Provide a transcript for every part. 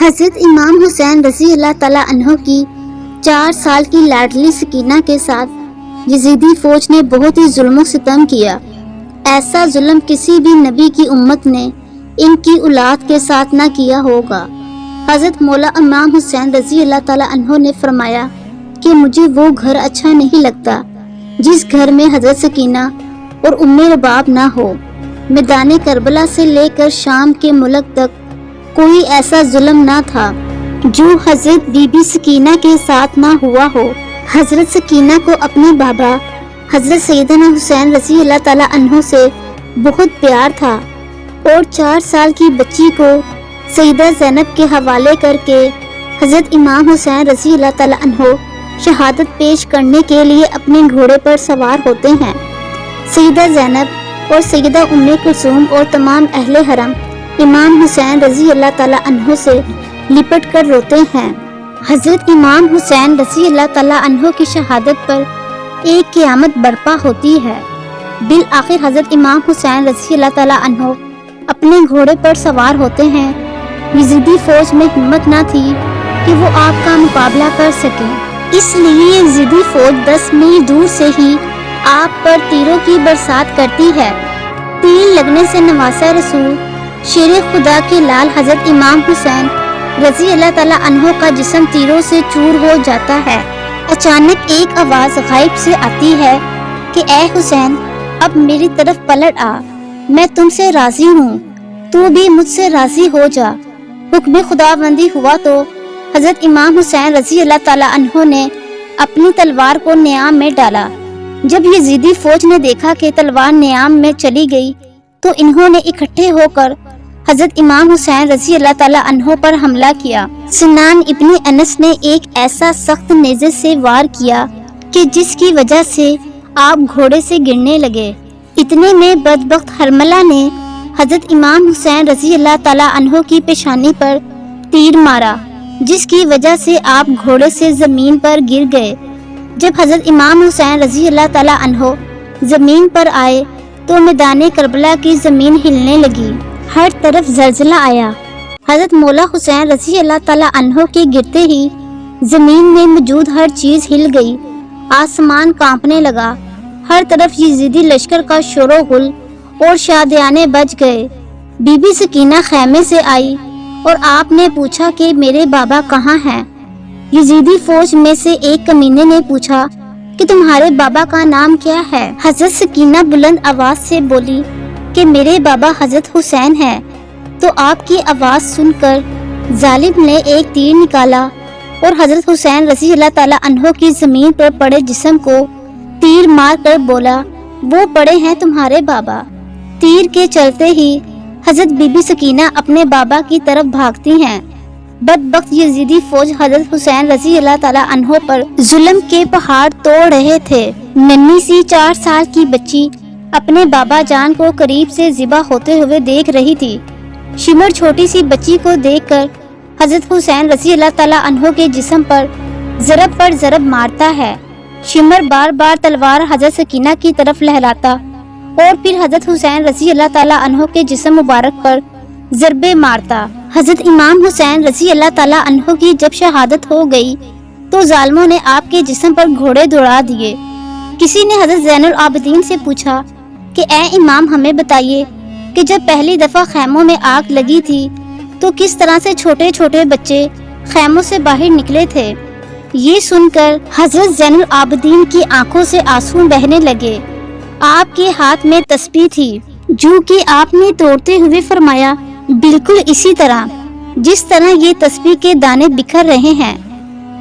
حضرت امام حسین رضی اللہ تعالیٰ عنہ کی 4 سال کی لاڈلی سکینہ کے ساتھ یزیدی فوج نے بہت ہی ظلم و ستم کیا۔ ایسا ظلم کسی بھی نبی کی امت نے ان کی اولاد کے ساتھ نہ کیا ہوگا۔ حضرت مولا امام حسین رضی اللہ تعالیٰ عنہ نے فرمایا کہ مجھے وہ گھر اچھا نہیں لگتا جس گھر میں حضرت سکینہ اور ام رباب نہ ہو۔ میدان کربلا سے لے کر شام کے ملک تک کوئی ایسا ظلم نہ تھا جو حضرت بی بی سکینہ کے ساتھ نہ ہوا ہو۔ حضرت سکینہ کو اپنے بابا حضرت سیدنا حسین رضی اللہ تعالیٰ عنہ سے بہت پیار تھا اور 4 سال کی بچی کو سیدہ زینب کے حوالے کر کے حضرت امام حسین رضی اللہ تعالیٰ عنہ شہادت پیش کرنے کے لیے اپنے گھوڑے پر سوار ہوتے ہیں۔ سیدہ زینب اور سیدہ ام کلثوم اور تمام اہل حرم امام حسین رضی اللہ تعالیٰ عنہ سے لپٹ کر روتے ہیں۔ حضرت امام حسین رضی اللہ تعالیٰ عنہ کی شہادت پر ایک قیامت برپا ہوتی ہے۔ بالآخر حضرت امام حسین رضی اللہ تعالیٰ عنہ اپنے گھوڑے پر سوار ہوتے ہیں۔ یزیدی فوج میں ہمت نہ تھی کہ وہ آپ کا مقابلہ کر سکے، اس لیے یزیدی فوج 10 میل دور سے ہی آپ پر تیروں کی برسات کرتی ہے۔ تیر لگنے سے نواسہ رسول شیر خدا کے لال حضرت امام حسین رضی اللہ تعالیٰ عنہ کا جسم تیروں سے چور ہو جاتا ہے۔ اچانک ایک آواز غائب سے آتی ہے کہ اے حسین، اب میری طرف پلٹ آ، میں تم سے راضی ہوں، تو بھی مجھ سے راضی ہو جا۔ حکم خداوندی ہوا تو حضرت امام حسین رضی اللہ تعالیٰ عنہ نے اپنی تلوار کو نیام میں ڈالا۔ جب یزیدی فوج نے دیکھا کہ تلوار نیام میں چلی گئی تو انہوں نے اکٹھے ہو کر حضرت امام حسین رضی اللہ تعالیٰ عنہ پر حملہ کیا۔ سنان ابن انس نے ایک ایسا سخت نیزے سے وار کیا کہ جس کی وجہ سے آپ گھوڑے سے گرنے لگے۔ اتنے میں بدبخت حرملہ نے حضرت امام حسین رضی اللہ تعالیٰ عنہ کی پیشانی پر تیر مارا، جس کی وجہ سے آپ گھوڑے سے زمین پر گر گئے۔ جب حضرت امام حسین رضی اللہ تعالیٰ عنہ زمین پر آئے تو میدان کربلا کی زمین ہلنے لگی، ہر طرف زلزلہ آیا۔ حضرت مولا حسین رضی اللہ تعالیٰ عنہ کے گرتے ہی زمین میں موجود ہر چیز ہل گئی، آسمان کانپنے لگا، ہر طرف یزیدی لشکر کا شور و غل اور شادیانے بج گئے۔ بی بی سکینہ خیمے سے آئی اور آپ نے پوچھا کہ میرے بابا کہاں ہیں؟ یزیدی فوج میں سے ایک کمینے نے پوچھا کہ تمہارے بابا کا نام کیا ہے؟ حضرت سکینہ بلند آواز سے بولی کہ میرے بابا حضرت حسین ہیں۔ تو آپ کی آواز سن کر ظالم نے ایک تیر نکالا اور حضرت حسین رضی اللہ تعالیٰ عنہ کی زمین پر پڑے جسم کو تیر مار کر بولا، وہ پڑے ہیں تمہارے بابا۔ تیر کے چلتے ہی حضرت بی بی سکینہ اپنے بابا کی طرف بھاگتی ہیں۔ بدبخت یزیدی فوج حضرت حسین رضی اللہ تعالیٰ عنہ پر ظلم کے پہاڑ توڑ رہے تھے۔ ننھی سی 4 سال کی بچی اپنے بابا جان کو قریب سے ذبح ہوتے ہوئے دیکھ رہی تھی۔ شمر چھوٹی سی بچی کو دیکھ کر حضرت حسین رضی اللہ تعالیٰ عنہ کے جسم پر ضرب مارتا ہے۔ شمر بار بار تلوار حضرت سکینہ کی طرف لہراتا اور پھر حضرت حسین رضی اللہ تعالیٰ عنہ کے جسم مبارک پر ضربے مارتا۔ حضرت امام حسین رضی اللہ تعالیٰ عنہ کی جب شہادت ہو گئی تو ظالموں نے آپ کے جسم پر گھوڑے دوڑا دیے۔ کسی نے حضرت زین العابدین سے پوچھا کہ اے امام، ہمیں بتائیے کہ جب پہلی دفعہ خیموں میں آگ لگی تھی تو کس طرح سے چھوٹے چھوٹے بچے خیموں سے باہر نکلے تھے؟ یہ سن کر حضرت زین العابدین کی آنکھوں سے آنسو بہنے لگے۔ آپ کے ہاتھ میں تسبیح تھی جو کہ آپ نے توڑتے ہوئے فرمایا، بالکل اسی طرح جس طرح یہ تسبیح کے دانے بکھر رہے ہیں۔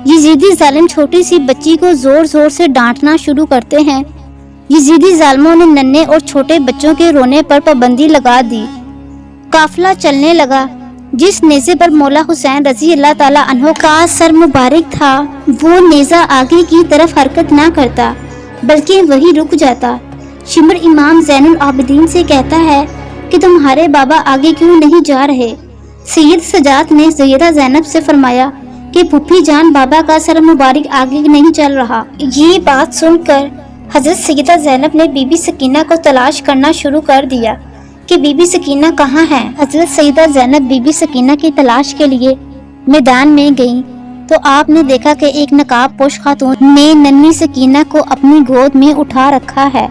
یزیدی ظالم چھوٹی سی بچی کو زور زور سے ڈانٹنا شروع کرتے ہیں۔ یزیدی ظالموں نے ننھے اور چھوٹے بچوں کے رونے پر پابندی لگا دی۔ قافلہ چلنے لگا۔ جس نیزے پر مولا حسین رضی اللہ تعالیٰ عنہ کا سر مبارک تھا وہ نیزہ آگے کی طرف حرکت نہ کرتا بلکہ وہی رک جاتا۔ شمر امام زین العابدین سے کہتا ہے کہ تمہارے بابا آگے کیوں نہیں جا رہے؟ سید سجاد نے سیدہ زینب سے فرمایا کہ پھپھی جان، بابا کا سر مبارک آگے نہیں چل رہا۔ یہ بات سن کر حضرت سیدہ زینب نے بی بی سکینہ کو تلاش کرنا شروع کر دیا کہ بی بی سکینہ کہاں ہے۔ حضرت سیدہ زینب بی بی سکینہ کی تلاش کے لیے मैदान में गईं तो आपने देखा कि एक नकाब पोश खातून ने नन्ही सकीना को अपनी गोद में उठा रखा है।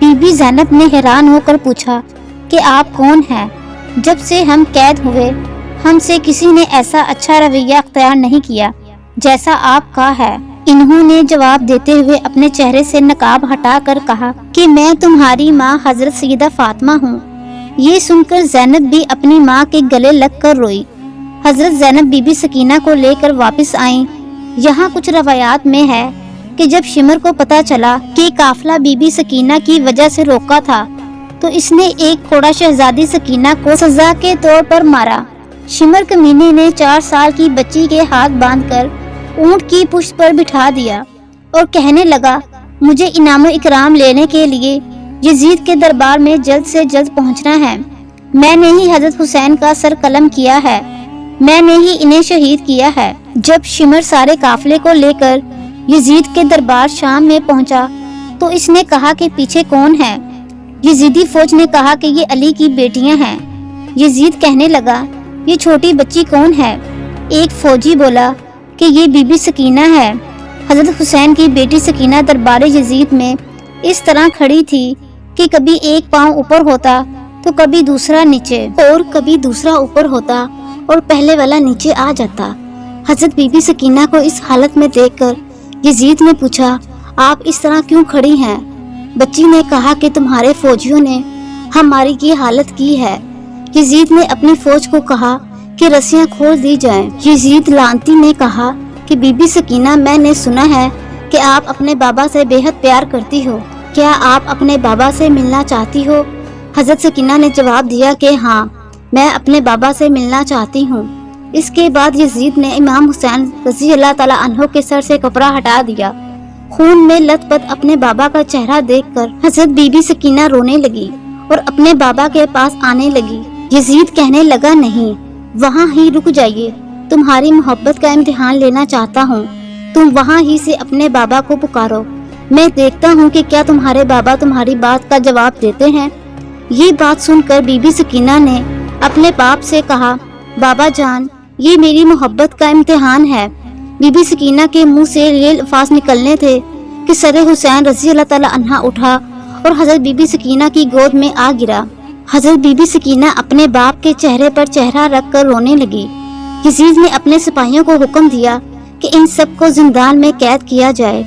बीबी ज़ैनब ने हैरान होकर पूछा कि आप कौन हैं? जब से हम कैद हुए हमसे किसी ने ऐसा अच्छा रवैया अख्तियार नहीं किया जैसा आपका है। इन्होंने जवाब देते हुए अपने चेहरे से नकाब हटाकर कहा कि मैं तुम्हारी माँ हजरत सैयदा फातिमा हूँ। ये सुनकर ज़ैनब भी अपनी माँ के गले लगकर रोई। हजरत ज़ैनब बीबी सकीना को लेकर वापस आईं। यहाँ कुछ रवायात में है कि जब शिमर को पता चला कि काफिला बीबी सकीना की वजह से रोका था तो इसने एक कोड़ा शहजादी सकीना को सजा के तौर पर मारा। शिमर कमीने ने 4 साल की बच्ची के हाथ बांधकर ऊंट की पुश्त पर बिठा दिया और कहने लगा, मुझे इनाम इकराम लेने के लिए यजीद के दरबार में जल्द से जल्द पहुंचना है। मैंने ही हजरत हुसैन का सर कलम किया है, मैंने ही इन्हें शहीद किया है। जब शिमर सारे काफिले को लेकर यजीद के दरबार शाम में पहुंचा तो इसने कहा कि पीछे कौन है? यजीदी फौज ने कहा कि ये अली की बेटियां हैं। यजीद कहने लगा, ये छोटी बच्ची कौन है? एक फौजी बोला कि ये बीबी सकीना है। हजरत हुसैन की बेटी सकीना दरबार यजीद में इस तरह खड़ी थी कि कभी एक पांव ऊपर होता तो कभी दूसरा नीचे और कभी दूसरा ऊपर होता और पहले वाला नीचे आ जाता। हजरत बीबी सकीना को इस हालत में देखकर यजीद ने पूछा, आप इस तरह क्यों खड़ी हैं? बच्ची ने कहा कि तुम्हारे फौजियों ने हमारी ये हालत की है। यजीद ने अपनी फौज को कहा कि रस्सियां खोल दी जाएं। यजीद लानती ने कहा कि बीबी सकीना, मैंने सुना है कि आप अपने बाबा से बेहद प्यार करती हो, क्या आप अपने बाबा से मिलना चाहती हो? हजरत सकीना ने जवाब दिया कि हाँ, मैं अपने बाबा से मिलना चाहती हूँ। इसके बाद यजीद ने इमाम हुसैन रज़ी अल्लाह ताला अन्हो के सर से कपड़ा हटा दिया। खून में लथपथ अपने बाबा का चेहरा देखकर हजरत बीबी सकीना रोने लगी और अपने बाबा के पास आने लगी। यजीद कहने लगा, नहीं, वहाँ ही रुक जाइए, तुम्हारी मोहब्बत का इम्तिहान लेना चाहता हूँ। तुम वहाँ ही से अपने बाबा को पुकारो, मैं देखता हूँ कि क्या तुम्हारे बाबा तुम्हारी बात का जवाब देते हैं। ये बात सुनकर बीबी सकीना ने अपने बाप से कहा, बाबा जान, ये मेरी मोहब्बत का इम्तिहान है। बीबी सकीना के मुंह से ये अल्फाज निकलने थे कि सरे हुसैन रज़ी अल्लाह ताला अन्हा उठा और हजरत बीबी सकीना की गोद में आ गिरा। हजरत बीबी सकीना अपने बाप के चेहरे पर चेहरा रखकर रोने लगी। यजीद ने अपने सिपाहियों को हुक्म दिया कि इन सब को जिंदान में कैद किया जाए।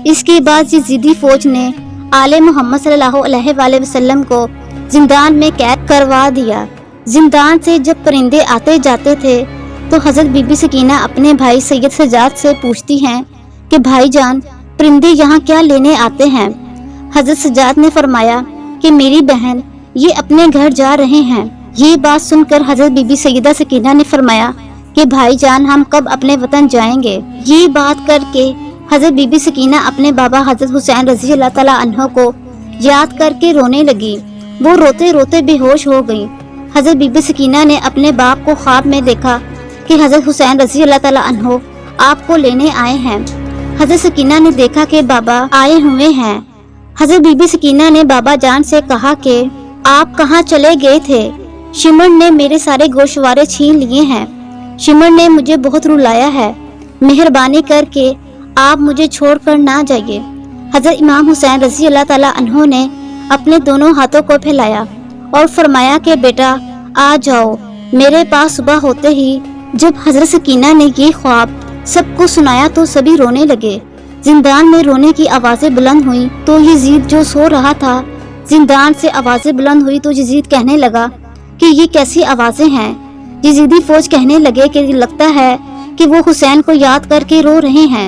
इसके बाद यजीदी फौज ने आले मोहम्मद सल्लल्लाहु अलैहि वसल्लम को जिंदान में कैद करवा दिया। जिंदान से जब परिंदे आते जाते थे तो हजरत बीबी सकीना अपने भाई सैयद सजाद से पूछती हैं कि भाईजान, परिंदे यहाँ क्या लेने आते हैं? हजरत सजाद ने फरमाया कि मेरी बहन, ये अपने घर जा रहे हैं। ये बात सुनकर हजरत बीबी सैयदा सकीना ने फरमाया कि भाईजान, हम कब अपने वतन जाएंगे? ये बात करके हजरत बीबी सकीना अपने बाबा हजरत हुसैन रज़ी अल्लाह ताला अन्हो को याद करके रोने लगी। वो रोते रोते बेहोश हो गई। हजरत बीबी सकीना ने अपने बाप को ख्वाब में देखा कि हजरत हुसैन रज़ी अल्लाह ताला अन्हो आपको लेने आए हैं। हजरत सकीना ने देखा कि बाबा आए हुए हैं। हजरत बीबी सकीना ने बाबा जान से कहा कि आप कहाँ चले गए थे? शिमर ने मेरे सारे गोशवारे छीन लिए हैं। शिमर ने मुझे बहुत रुलाया है। मेहरबानी करके आप मुझे छोड़कर ना जाइए। हजरत इमाम हुसैन रज़ी अल्लाह ताला अन्हो ने अपने दोनों हाथों को फैलाया और फरमाया कि बेटा आ जाओ मेरे पास। सुबह होते ही जब हजरत सकीना ने ये ख्वाब सबको सुनाया तो सभी रोने लगे। जिंदान में रोने की आवाज़ें बुलंद हुई तो यजीद जो सो रहा था, जिंदान से आवाज़ें बुलंद हुई तो यजीद कहने लगा कि ये कैसी आवाज़ें हैं। यजीदी फौज कहने लगे कि लगता है कि वो हुसैन को याद करके रो रहे हैं।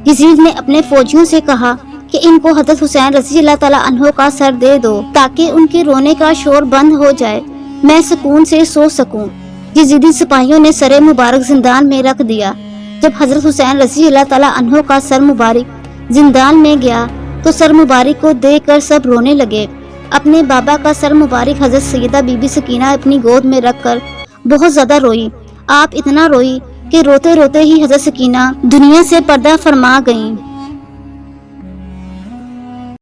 यजीद ने अपने फौजियों से कहा कि इनको हजरत हुसैन रज़ी अल्लाह ताला अन्हो का सर दे दो ताकि उनके रोने का शोर बंद हो जाए, मैं सुकून से सो सकूं। यजीदी सिपाहियों ने सर मुबारक जिंदान में रख दिया। जब हजरत हुसैन रज़ी अल्लाह ताला अन्हो का सर मुबारक जिंदान में गया तो सर मुबारक को देखकर सब रोने लगे। अपने बाबा का सर मुबारक हजरत सैयदा बीबी सकीना अपनी गोद में रखकर बहुत ज्यादा रोई। आप इतना रोई कि रोते रोते ही हजरत सकीना दुनिया से पर्दा फरमा गईं।